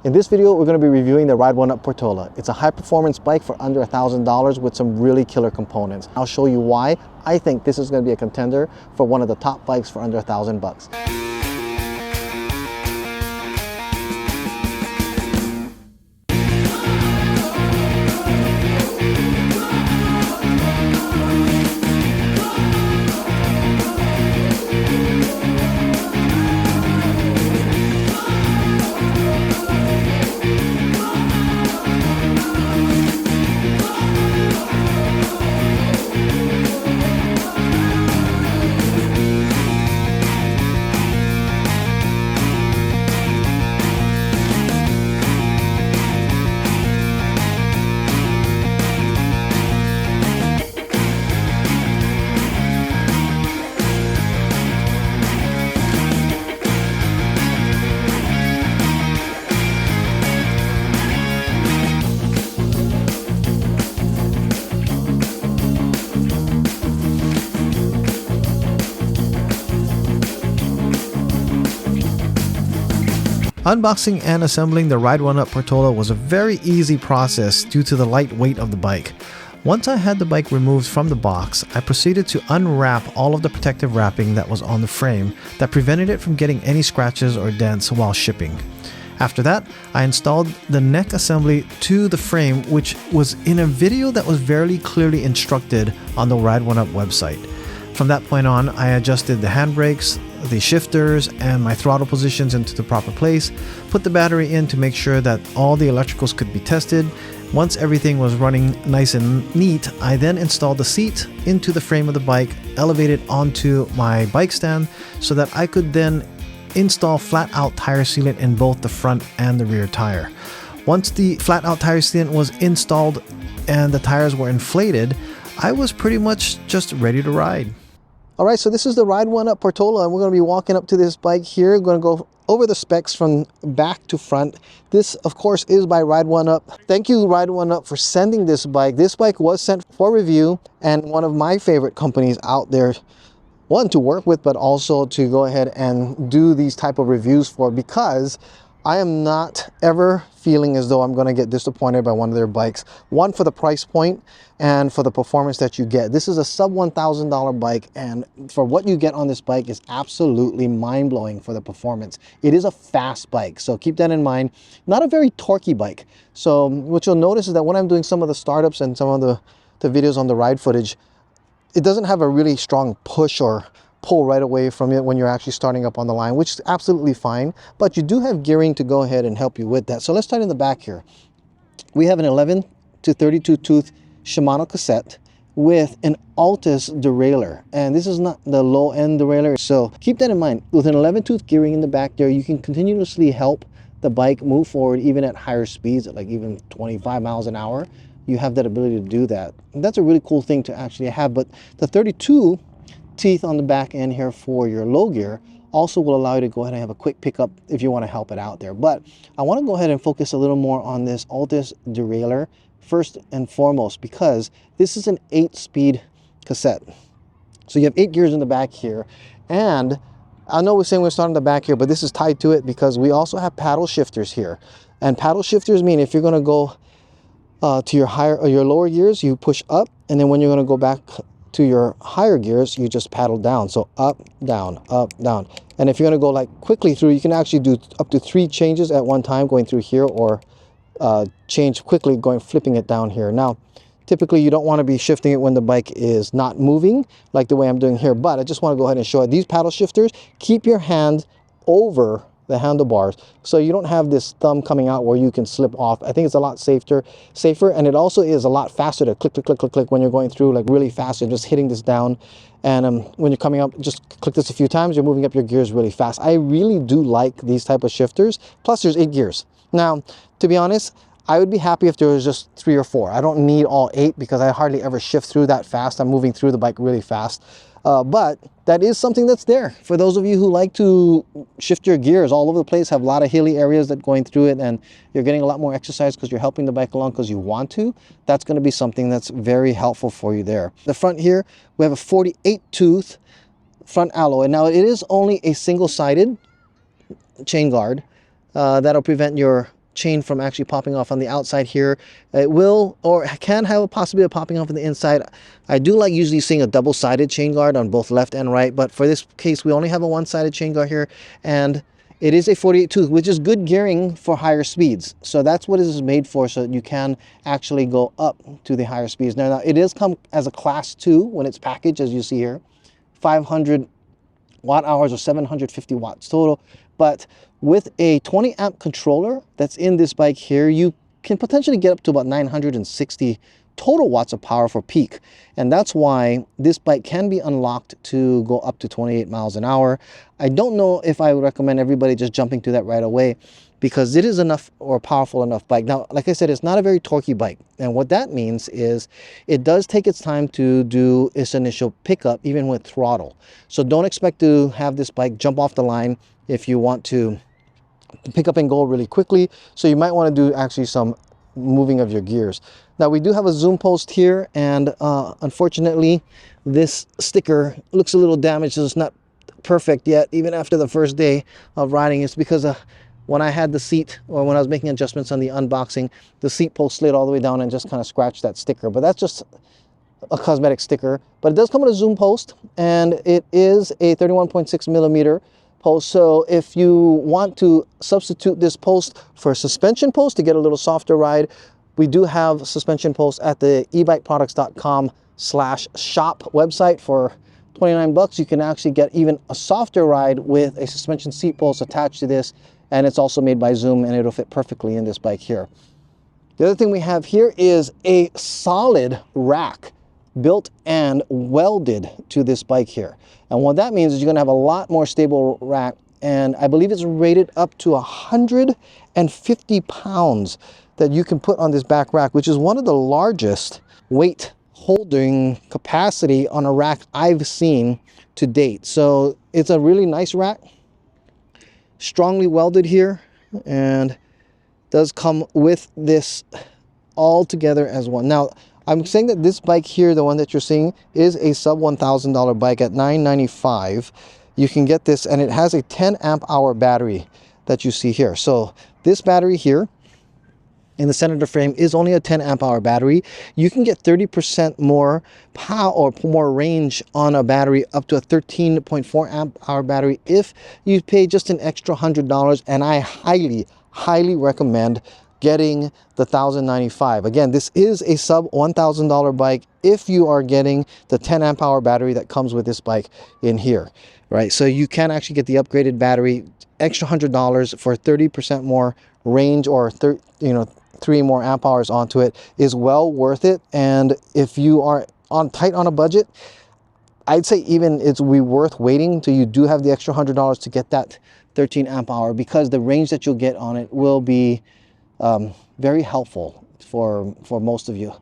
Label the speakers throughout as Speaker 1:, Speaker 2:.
Speaker 1: In this video, we're going to be reviewing the Ride1Up Portola. It's a high-performance bike for under $1,000 with some really killer components. I'll show you why I think this is going to be a contender for one of the top bikes for under $1,000. Unboxing and assembling the Ride1Up Portola was a very easy process due to the light weight of the bike. Once I had the bike removed from the box, I proceeded to unwrap all of the protective wrapping that was on the frame that prevented it from getting any scratches or dents while shipping. After that, I installed the neck assembly to the frame, which was in a video that was very clearly instructed on the Ride1Up website. From that point on, I adjusted the handbrakes, the shifters, and my throttle positions into the proper place, put the battery in to make sure that all the electricals could be tested. Once everything was running nice and neat, I then installed the seat into the frame of the bike, elevated onto my bike stand so that I could then install flat out tire sealant in both the front and the rear tire. Once the flat out tire sealant was installed and the tires were inflated, I was pretty much just ready to ride. All right, so this is the Ride1Up Portola, and we're going to be walking up to this bike here. We're going to go over the specs from back to front. This, of course, is by Ride1Up. Thank you, Ride1Up, for sending this bike. This bike was sent for review, and one of my favorite companies out there, one to work with, but also to go ahead and do these type of reviews for, because I am not ever feeling as though I'm going to get disappointed by one of their bikes. One, for the price point and for the performance that you get. This is a sub $1,000 bike, and for what you get on this bike is absolutely mind-blowing for the performance. It is a fast bike, so keep that in mind. Not a very torquey bike. So what you'll notice is that when I'm doing some of the startups and some of the videos on the ride footage, it doesn't have a really strong push or pull right away from it when you're actually starting up on the line, which is absolutely fine, but you do have gearing to go ahead and help you with that. So let's start in the back here. We have an 11 to 32 tooth Shimano cassette with an Altus derailleur, and this is not the low end derailleur, so keep that in mind. With an 11 tooth gearing in the back there, you can continuously help the bike move forward even at higher speeds, at like even 25 miles an hour. You have that ability to do that, and that's a really cool thing to actually have. But the 32 teeth on the back end here for your low gear also will allow you to go ahead and have a quick pickup if you want to help it out there. But I want to go ahead and focus a little more on this Altus derailleur first and foremost, because this is an 8-speed cassette. So you have 8 gears in the back here, and I know we're saying we're starting the back here, but this is tied to it because we also have paddle shifters here. And paddle shifters mean if you're going to go to your higher or your lower gears, you push up, and then when you're going to go back to your higher gears, you just paddle down. So up, down, up, down. And if you're going to go like quickly through, you can actually do up to 3 changes at one time going through here, or change quickly flipping it down here. Now typically you don't want to be shifting it when the bike is not moving like the way I'm doing here, but I just want to go ahead and show it. These paddle shifters, keep your hand over the handlebars so you don't have this thumb coming out where you can slip off. I think it's a lot safer, and it also is a lot faster to click, click, click, click, click when you're going through, like really fast. You're just hitting this down, and when you're coming up, just click this a few times, you're moving up your gears really fast. I really do like these type of shifters. Plus there's 8 gears. Now, to be honest, I would be happy if there was just 3 or 4. I don't need all 8 because I hardly ever shift through that fast. I'm moving through the bike really fast. But that is something that's there for those of you who like to shift your gears all over the place, have a lot of hilly areas that going through it, and you're getting a lot more exercise because you're helping the bike along because you want to. That's going to be something that's very helpful for you there. The front here, we have a 48 tooth front alloy. Now it is only a single-sided chain guard that'll prevent your chain from actually popping off on the outside here. It will or can have a possibility of popping off on the inside. I do like usually seeing a double-sided chain guard on both left and right, but for this case we only have a one-sided chain guard here, and it is a 48 tooth, which is good gearing for higher speeds. So that's what it is made for, so that you can actually go up to the higher speeds. Now it does come as a class 2 when it's packaged, as you see here, 500 watt hours or 750 watts total. But with a 20 amp controller that's in this bike here, you can potentially get up to about 960 total watts of power for peak. And that's why this bike can be unlocked to go up to 28 miles an hour. I don't know if I would recommend everybody just jumping to that right away, because it is enough or powerful enough bike. Now, like I said, it's not a very torquey bike. And what that means is it does take its time to do its initial pickup, even with throttle. So don't expect to have this bike jump off the line if you want to pick up and go really quickly. So you might want to do actually some moving of your gears. Now we do have a zoom post here, and unfortunately this sticker looks a little damaged, so it's not perfect yet even after the first day of riding. It's because when I had the seat, or when I was making adjustments on the unboxing, the seat post slid all the way down and just kind of scratched that sticker. But that's just a cosmetic sticker. But it does come with a zoom post, and it is a 31.6 millimeter post. So if you want to substitute this post for a suspension post to get a little softer ride, we do have suspension posts at the ebikeproducts.com/shop website. For 29 bucks, you can actually get even a softer ride with a suspension seat post attached to this, and it's also made by Zoom, and it'll fit perfectly in this bike here. The other thing we have here is a solid rack built and welded to this bike here. And what that means is you're going to have a lot more stable rack, and I believe it's rated up to 150 pounds that you can put on this back rack, which is one of the largest weight holding capacity on a rack I've seen to date. So it's a really nice rack, strongly welded here, and does come with this all together as one. Now I'm saying that this bike here, the one that you're seeing, is a sub $1,000 bike at $995. You can get this, and it has a 10 amp hour battery that you see here. So this battery here in the center of the frame is only a 10 amp hour battery. You can get 30% more power or more range on a battery, up to a 13.4 amp hour battery, if you pay just an extra $100. And I highly recommend getting the $1,095. Again, this is a sub $1,000 bike if you are getting the 10 amp hour battery that comes with this bike in here, right? So you can actually get the upgraded battery, extra $100 for 30% more range, or 3 more amp hours onto it, is well worth it. And if you are tight on a budget, I'd say even it's worth waiting till you do have the extra $100 to get that 13 amp hour, because the range that you'll get on it will be very helpful for most of you.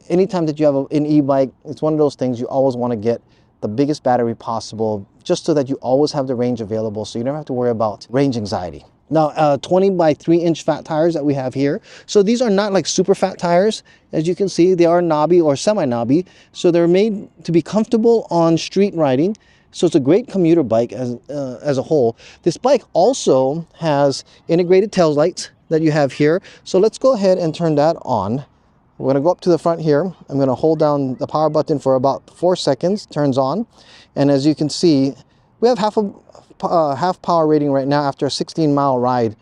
Speaker 1: Anytime that you have an e-bike, it's one of those things you always want to get the biggest battery possible, just so that you always have the range available, so you don't have to worry about range anxiety. Now 20 by 3 inch fat tires that we have here. So these are not like super fat tires. As you can see, they are knobby or semi-knobby. So they're made to be comfortable on street riding. So it's a great commuter bike as a whole. This bike also has integrated tail lights that you have here. So let's go ahead and turn that on. We're going to go up to the front here. I'm going to hold down the power button for about 4 seconds, turns on. And as you can see, we have half power rating right now after a 16-mile ride.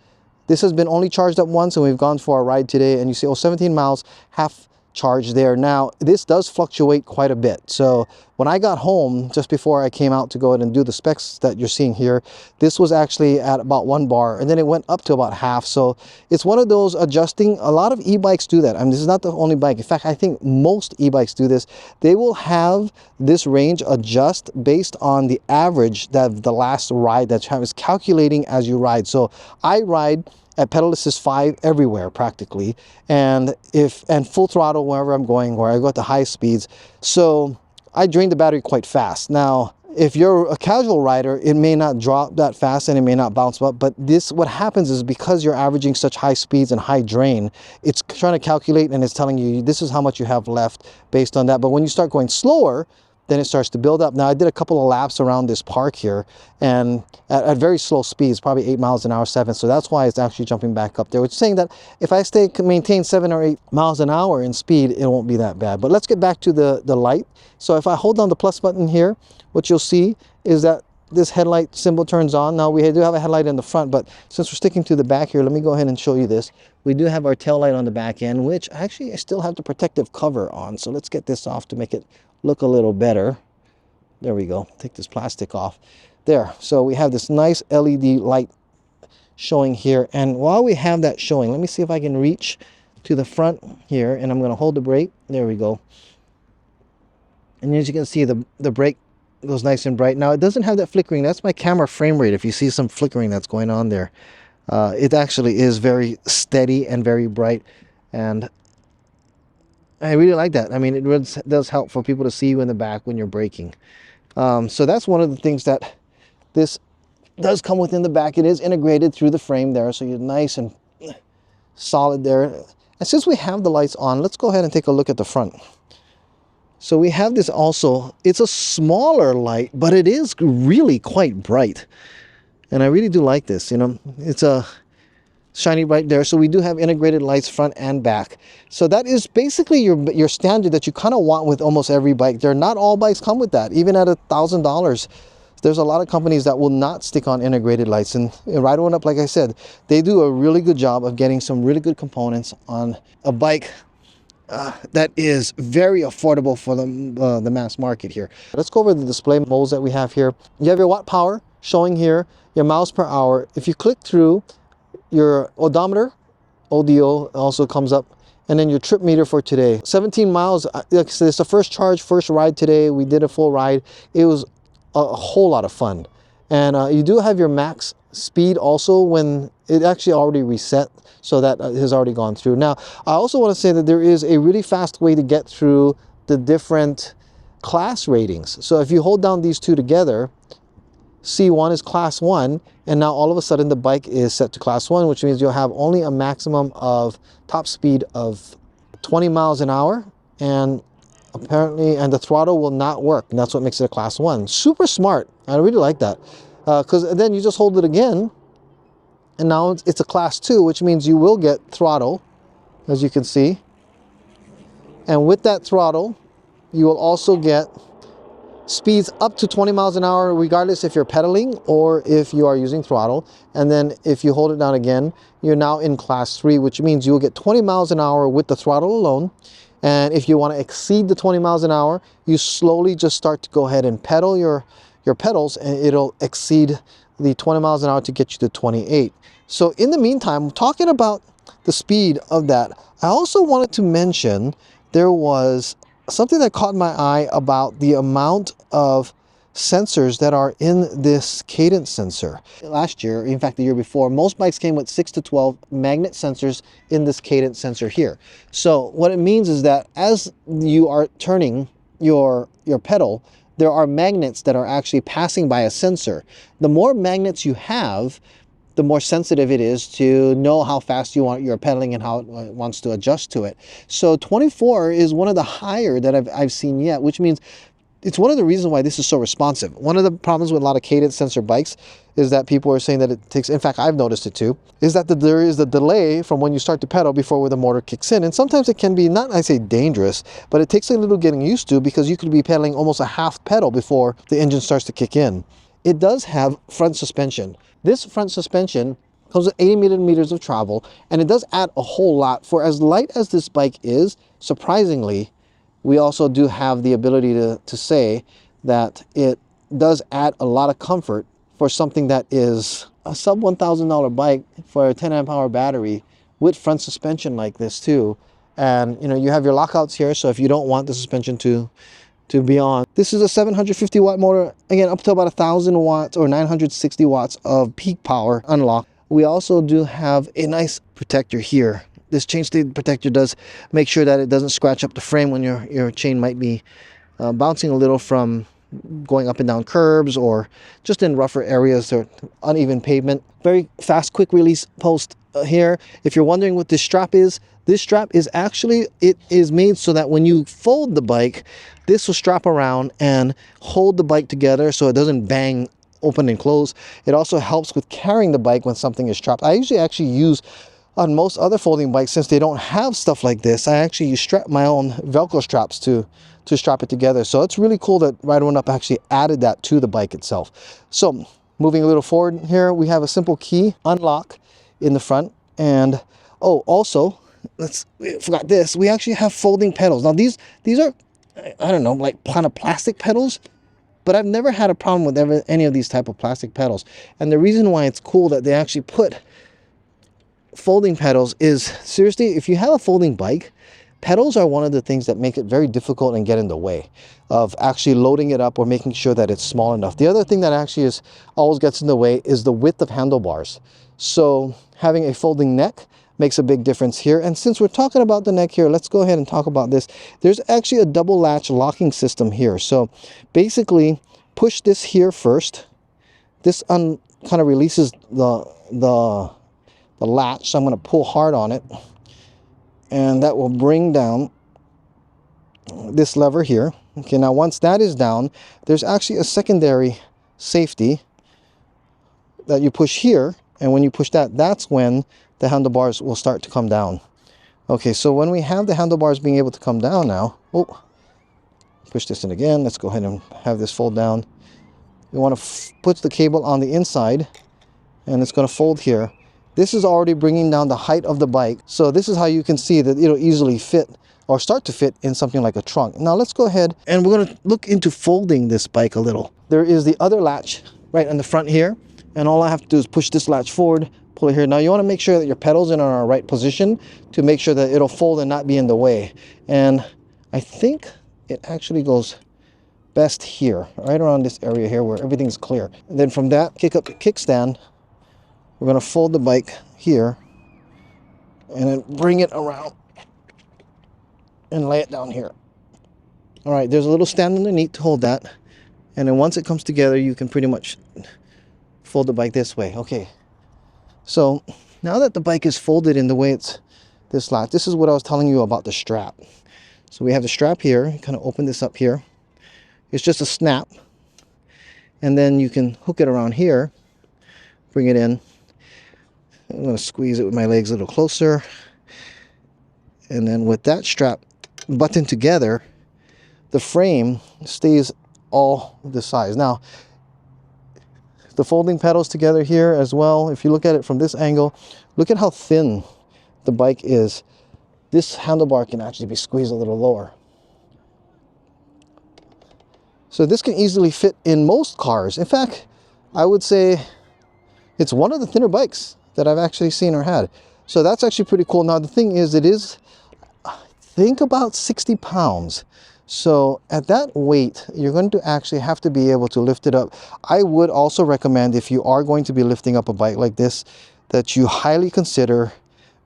Speaker 1: This has been only charged up once, and we've gone for a ride today, and you see, 17 miles, half charge there. Now this does fluctuate quite a bit. So when I got home, just before I came out to go ahead and do the specs that you're seeing here, this was actually at about 1 bar, and then it went up to about half. So it's one of those adjusting. A lot of e-bikes do that. I mean, this is not the only bike. In fact, I think most e-bikes do this. They will have this range adjust based on the average that the last ride that you have is calculating as you ride. So I ride at pedal assist 5 everywhere practically, and full throttle wherever I'm going, where I go at the high speeds. So I drain the battery quite fast. Now if you're a casual rider, it may not drop that fast and it may not bounce up, but what happens is, because you're averaging such high speeds and high drain, it's trying to calculate, and it's telling you this is how much you have left based on that. But when you start going slower, then it starts to build up. Now I did a couple of laps around this park here, and at very slow speeds, probably 8 miles an hour, 7. So that's why it's actually jumping back up there, which is saying that if I maintain 7 or 8 miles an hour in speed, it won't be that bad. But let's get back to the light. So if I hold down the plus button here, what you'll see is that this headlight symbol turns on. Now we do have a headlight in the front, but since we're sticking to the back here, let me go ahead and show you this. We do have our tail light on the back end, which actually I still have the protective cover on. So let's get this off to make it look a little better. There we go. Take this plastic off. There. So we have this nice LED light showing here. And while we have that showing, let me see if I can reach to the front here, and I'm going to hold the brake. There we go. And as you can see, the brake goes nice and bright. Now it doesn't have that flickering. That's my camera frame rate. If you see some flickering that's going on there, it actually is very steady and very bright, and I really like that. I mean, it really does help for people to see you in the back when you're braking. So that's one of the things that this does come within the back. It is integrated through the frame there, so you're nice and solid there. And since we have the lights on, let's go ahead and take a look at the front. So we have this also. It's a smaller light, but it is really quite bright. And I really do like this, you know. It's a shiny bright there. So we do have integrated lights front and back. So that is basically your standard that you kind of want with almost every bike. Not all bikes come with that. Even at $1,000, there's a lot of companies that will not stick on integrated lights. And Ride1Up, like I said, they do a really good job of getting some really good components on a bike that is very affordable for the mass market here. Let's go over the display modes that we have here. You have your watt power showing here, your miles per hour. If you click through, your odometer, ODO, also comes up, and then your trip meter for today. 17 miles, like I said, it's the first charge, first ride today. We did a full ride. It was a whole lot of fun. And you do have your max speed also when it actually already reset, so that has already gone through. Now, I also want to say that there is a really fast way to get through the different class ratings. So if you hold down these two together, C1 is class 1, and now all of a sudden the bike is set to class 1, which means you'll have only a maximum of top speed of 20 miles an hour, and apparently, and the throttle will not work, and that's what makes it a class 1. Super smart. I really like that, because then you just hold it again, and now it's a class 2, which means you will get throttle, as you can see. And with that throttle, you will also get speeds up to 20 miles an hour, regardless if you're pedaling or if you are using throttle. And then if you hold it down again, you're now in class 3, which means you'll get 20 miles an hour with the throttle alone. And if you want to exceed the 20 miles an hour, you slowly just start to go ahead and pedal your pedals, and it'll exceed the 20 miles an hour to get you to 28. So in the meantime, talking about the speed of that, I also wanted to mention there was something that caught my eye about the amount of sensors that are in this cadence sensor. Last year, in fact the year before, most bikes came with 6 to 12 magnet sensors in this cadence sensor here. So what it means is that as you are turning your pedal, there are magnets that are actually passing by a sensor. The more magnets you have, the more sensitive it is to know how fast you're pedaling and how it wants to adjust to it. So 24 is one of the higher that I've seen yet, which means it's one of the reasons why this is so responsive. One of the problems with a lot of cadence sensor bikes is that people are saying that it takes, in fact, I've noticed it too, is that there is a delay from when you start to pedal before the motor kicks in. And sometimes it can be, not I say dangerous, but it takes a little getting used to, because you could be pedaling almost a half pedal before the engine starts to kick in. It does have front suspension. This front suspension comes with 80 millimeters of travel, and it does add a whole lot. For as light as this bike is, surprisingly, we also do have the ability to say that it does add a lot of comfort for something that is a sub $1,000 bike for a 10 amp hour battery with front suspension like this too. And you know, you have your lockouts here, so if you don't want the suspension to be on. This is a 750 watt motor, again up to about 1,000 watts or 960 watts of peak power unlock. We also do have a nice protector here. This chain stay protector does make sure that it doesn't scratch up the frame when your chain might be bouncing a little from going up and down curbs or just in rougher areas or uneven pavement. Very fast quick release post here. If you're wondering what this strap is actually, it is made so that when you fold the bike, this will strap around and hold the bike together so it doesn't bang open and close. It also helps with carrying the bike when something is strapped. I usually actually use, on most other folding bikes, since they don't have stuff like this, I actually use my own Velcro straps to strap it together. So it's really cool that Ride1Up actually added that to the bike itself. So moving a little forward here, we have a simple key unlock in the front. And oh, also, we forgot this, we actually have folding pedals. Now these are, I don't know, like kind of plastic pedals, but I've never had a problem with any of these type of plastic pedals. And the reason why it's cool that they actually put folding pedals is, seriously, if you have a folding bike, pedals are one of the things that make it very difficult and get in the way of actually loading it up or making sure that it's small enough. The other thing that actually always gets in the way is the width of handlebars. So having a folding neck makes a big difference here. And since we're talking about the neck here, let's go ahead and talk about this. There's actually a double latch locking system here. So basically, push this here first. This kind of releases the latch. So I'm going to pull hard on it, and that will bring down this lever here. Okay, now once that is down, there's actually a secondary safety that you push here, and when you push that, that's when the handlebars will start to come down. Okay, so when we have the handlebars being able to come down now, oh, push this in again. Let's go ahead and have this fold down. We want to put the cable on the inside, and it's going to fold here. This is already bringing down the height of the bike. So this is how you can see that it'll easily fit or start to fit in something like a trunk. Now let's go ahead and we're going to look into folding this bike a little. There is the other latch right on the front here, and all I have to do is push this latch forward, pull it here. Now you want to make sure that your pedals are in our right position to make sure that it'll fold and not be in the way. And I think it actually goes best here, right around this area here where everything's clear. And then from that, kick up the kickstand. We're going to fold the bike here and then bring it around and lay it down here. All right, there's a little stand underneath to hold that. And then once it comes together, you can pretty much fold the bike this way. Okay, so now that the bike is folded in the way it's this latch, this is what I was telling you about the strap. So we have the strap here, kind of open this up here. It's just a snap. And then you can hook it around here, bring it in. I'm going to squeeze it with my legs a little closer. And then with that strap buttoned together, the frame stays all the size. Now, the folding pedals together here as well, if you look at it from this angle, look at how thin the bike is. This handlebar can actually be squeezed a little lower. So this can easily fit in most cars. In fact, I would say it's one of the thinner bikes that I've actually seen or had. So that's actually pretty cool. Now the thing is, it is, I think, about 60 pounds. So at that weight, you're going to actually have to be able to lift it up. I would also recommend, if you are going to be lifting up a bike like this, that you highly consider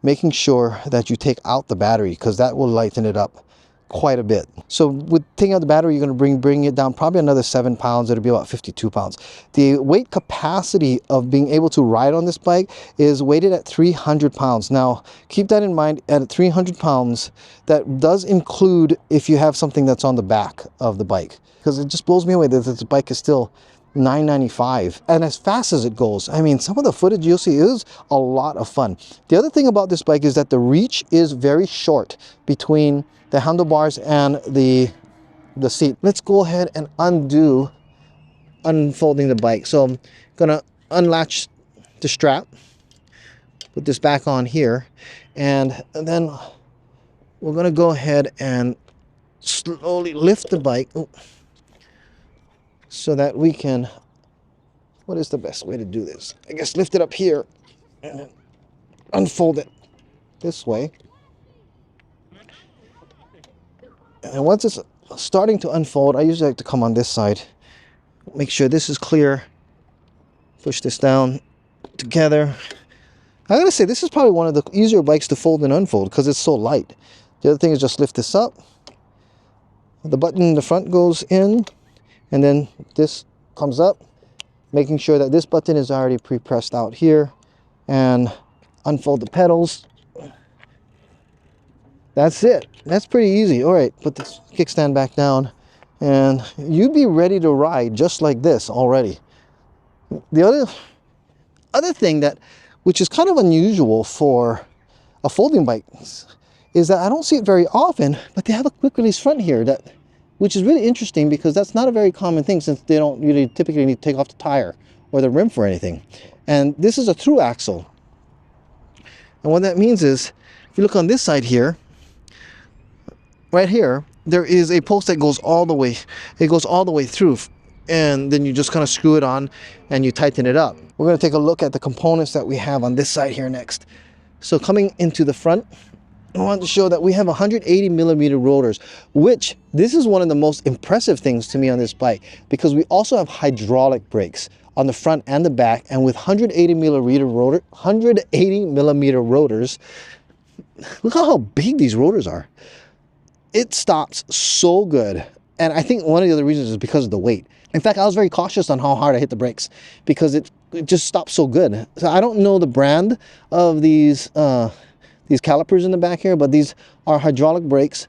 Speaker 1: making sure that you take out the battery, because that will lighten it up quite a bit. So with taking out the battery, you're going to bring it down probably another 7 pounds. It'll be about 52 pounds. The weight capacity of being able to ride on this bike is weighted at 300 pounds. Now, keep that in mind. At 300 pounds, that does include if you have something that's on the back of the bike, because it just blows me away that this bike is still $995 and as fast as it goes. I mean, some of the footage you'll see is a lot of fun. The other thing about this bike is that the reach is very short between the handlebars and the seat. Let's go ahead and unfolding the bike. So I'm gonna unlatch the strap, put this back on here, and then we're gonna go ahead and slowly lift the bike so that we can, what is the best way to do this? I guess lift it up here and then unfold it this way. And once it's starting to unfold, I usually like to come on this side, make sure this is clear, push this down together. I gotta say, this is probably one of the easier bikes to fold and unfold because it's so light. The other thing is just lift this up. The button in the front goes in, and then this comes up, making sure that this button is already pre-pressed out here, and unfold the pedals. That's it. That's pretty easy. All right, put this kickstand back down and you'd be ready to ride just like this already. The other thing that, which is kind of unusual for a folding bike, is that I don't see it very often, but they have a quick release front here, which is really interesting because that's not a very common thing since they don't really typically need to take off the tire or the rim for anything. And this is a through axle. And what that means is, if you look on this side here, right here, there is a post that goes all the way. It goes all the way through, and then you just kind of screw it on and you tighten it up. We're going to take a look at the components that we have on this side here next. So coming into the front, I want to show that we have 180 millimeter rotors, which this is one of the most impressive things to me on this bike, because we also have hydraulic brakes on the front and the back, and with 180 millimeter rotors, look how big these rotors are. It stops so good. And I think one of the other reasons is because of the weight. In fact, I was very cautious on how hard I hit the brakes because it just stops so good. So I don't know the brand of these calipers in the back here, but these are hydraulic brakes.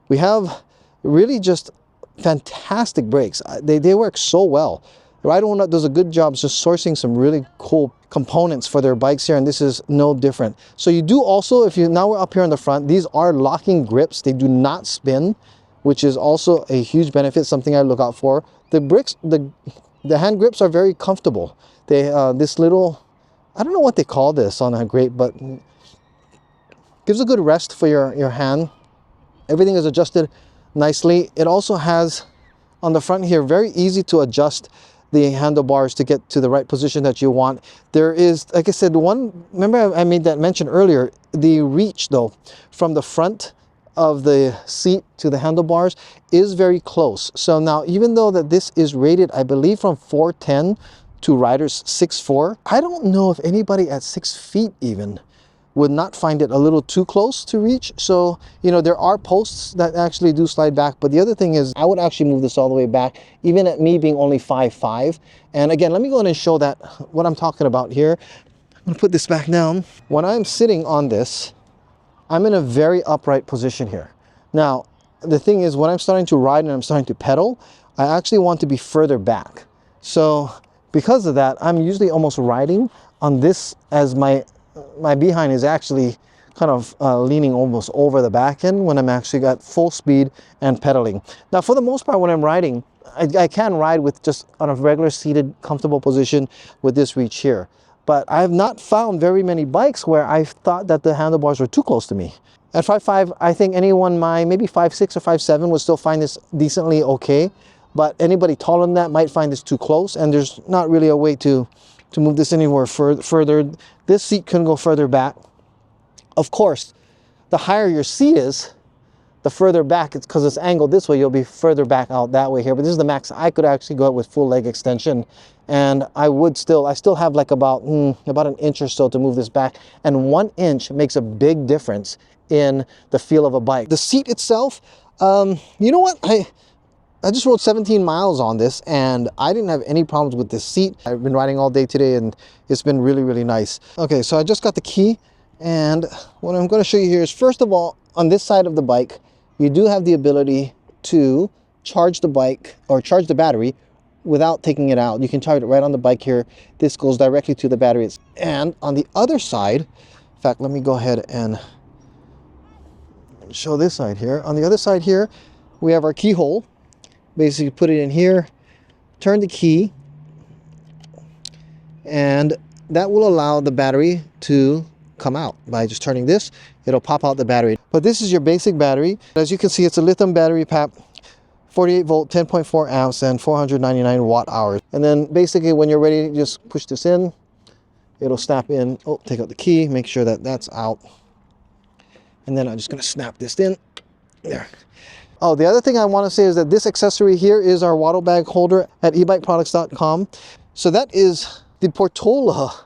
Speaker 1: We have really just fantastic brakes. They work so well. Ride1Up does a good job just sourcing some really cool components for their bikes here, and this is no different. So you do also, now we're up here on the front, these are locking grips. They do not spin, which is also a huge benefit, something I look out for. The hand grips are very comfortable. They this little, I don't know what they call this on a grip, but gives a good rest for your hand. Everything is adjusted nicely. It also has on the front here, very easy to adjust the handlebars to get to the right position that you want. There is, like I said, remember I made that mention earlier, the reach though, from the front of the seat to the handlebars is very close. So now, even though that this is rated, I believe from 4'10" to riders 6'4", I don't know if anybody at 6 feet even would not find it a little too close to reach. So, there are posts that actually do slide back, but the other thing is I would actually move this all the way back, even at me being only 5'5". And again, let me go ahead and show that what I'm talking about here. I'm gonna put this back down. When I'm sitting on this, I'm in a very upright position here. Now, the thing is, when I'm starting to ride and I'm starting to pedal, I actually want to be further back. So because of that, I'm usually almost riding on this as my behind is actually kind of leaning almost over the back end when I'm actually got full speed and pedaling. Now, for the most part, when I'm riding, I can ride with just on a regular seated, comfortable position with this reach here. But I have not found very many bikes where I thought that the handlebars were too close to me. At 5'5", I think anyone maybe 5'6" or 5'7" would still find this decently okay. But anybody taller than that might find this too close, and there's not really a way to move this anywhere further. This seat can go further back. Of course, the higher your seat is, the further back, it's because it's angled this way, you'll be further back out that way here. But this is the max I could actually go out with full leg extension, and I still have like about an inch or so to move this back, and 1 inch makes a big difference in the feel of a bike. The seat itself, you know what, I just rode 17 miles on this and I didn't have any problems with this seat. I've been riding all day today and it's been really, really nice. Okay, so I just got the key, and what I'm going to show you here is, first of all, on this side of the bike, you do have the ability to charge the bike or charge the battery without taking it out. You can charge it right on the bike here. This goes directly to the batteries. And on the other side, in fact, let me go ahead and show this side here. On the other side here, we have our keyhole. Basically put it in here, turn the key, and that will allow the battery to come out. By just turning this, it'll pop out the battery. But this is your basic battery. As you can see, it's a lithium battery pack, 48 volt, 10.4 amps, and 499 watt hours. And then basically when you're ready, just push this in, it'll snap in. Oh, take out the key, make sure that that's out. And then I'm just gonna snap this in, there. Oh, the other thing I want to say is that this accessory here is our waddle bag holder at ebikeproducts.com. So that is the Portola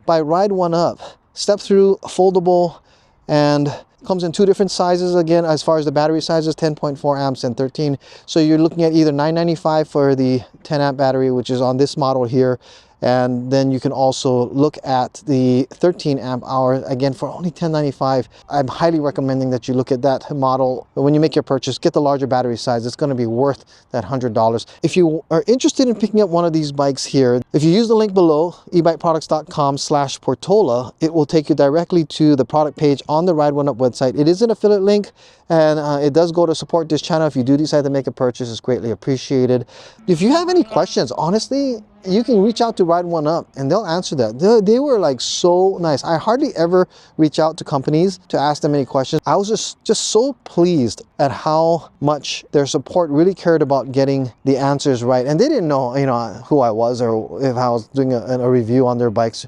Speaker 1: by Ride1Up. Step through, foldable, and comes in 2 different sizes again as far as the battery sizes, 10.4 amps and 13. So you're looking at either $995 for the 10 amp battery, which is on this model here, And then you can also look at the 13 amp hour, again, for only $10.95. I'm highly recommending that you look at that model. When you make your purchase, get the larger battery size. It's going to be worth that $100. If you are interested in picking up one of these bikes here, if you use the link below, ebikeproducts.com/Portola, it will take you directly to the product page on the Ride1Up website. It is an affiliate link, and it does go to support this channel. If you do decide to make a purchase, it's greatly appreciated. If you have any questions, honestly, you can reach out to Ride1Up and they'll answer that. They were like so nice. I hardly ever reach out to companies to ask them any questions. I was just so pleased at how much their support really cared about getting the answers right. And they didn't know, you know, who I was or if I was doing a review on their bikes.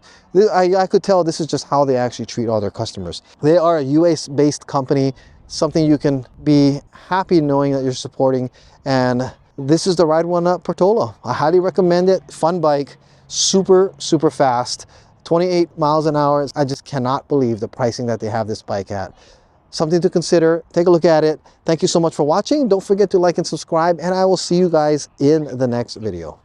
Speaker 1: I could tell this is just how they actually treat all their customers. They are a US-based company, something you can be happy knowing that you're supporting. And this is the Ride1Up Portola. I highly recommend it. Fun bike, super fast, 28 miles an hour. I just cannot believe the pricing that they have this bike at. Something to consider. Take a look at it. Thank you so much for watching. Don't forget to like and subscribe, and I will see you guys in the next video.